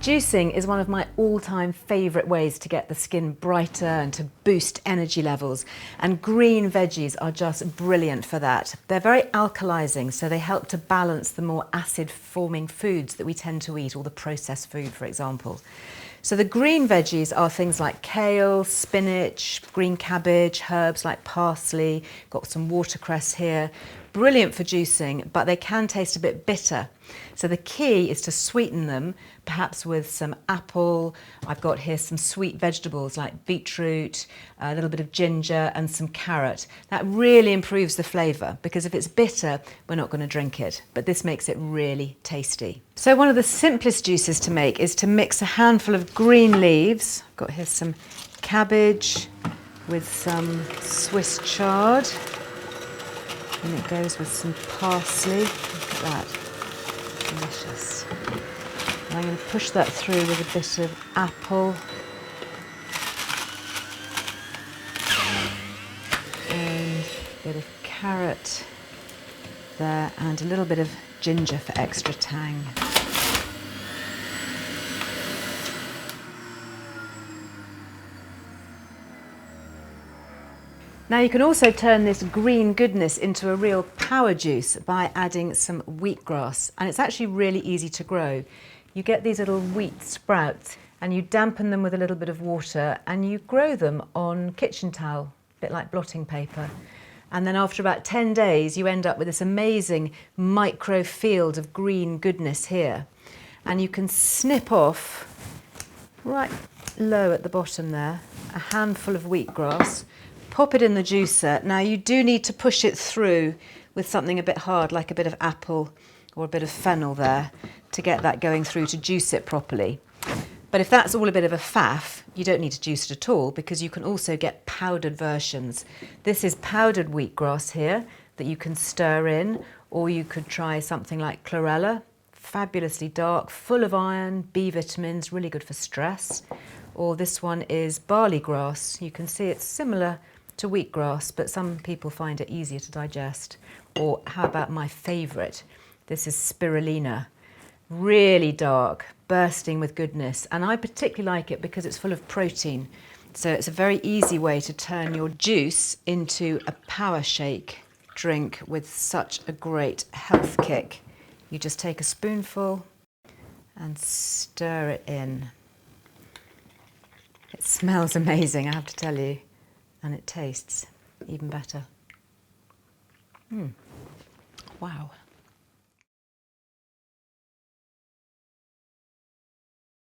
Juicing is one of my all-time favourite ways to get the skin brighter and to boost energy levels, and green veggies are just brilliant for that. They're very alkalizing, so they help to balance the more acid-forming foods that we tend to eat, all the processed food, for example. So the green veggies are things like kale, spinach, green cabbage, herbs like parsley, got some watercress here. Brilliant for juicing, but they can taste a bit bitter. So the key is to sweeten them, perhaps with some apple. I've got here some sweet vegetables like beetroot, a little bit of ginger and some carrot. That really improves the flavour, because if it's bitter, we're not going to drink it. But this makes it really tasty. So one of the simplest juices to make is to mix a handful of green leaves. I've got here some cabbage with some Swiss chard. And it goes with some parsley. Look at that. Delicious. And I'm going to push that through with a bit of apple. And a bit of carrot there, and a little bit of ginger for extra tang. Now you can also turn this green goodness into a real power juice by adding some wheatgrass, and it's actually really easy to grow. You get these little wheat sprouts and you dampen them with a little bit of water and you grow them on kitchen towel, a bit like blotting paper. And then after about 10 days you end up with this amazing micro field of green goodness here. And you can snip off, right low at the bottom there, a handful of wheatgrass. Pop it in the juicer. Now you do need to push it through with something a bit hard, like a bit of apple or a bit of fennel there, to get that going through to juice it properly. But if that's all a bit of a faff, you don't need to juice it at all, because you can also get powdered versions. This is powdered wheatgrass here that you can stir in, or you could try something like chlorella, fabulously dark, full of iron, B vitamins, really good for stress. Or this one is barley grass. You can see it's similar to wheatgrass, but some people find it easier to digest. Or how about my favourite? This is spirulina. Really dark, bursting with goodness. And I particularly like it because it's full of protein. So it's a very easy way to turn your juice into a power shake drink with such a great health kick. You just take a spoonful and stir it in. It smells amazing, I have to tell you. And it tastes even better. Wow.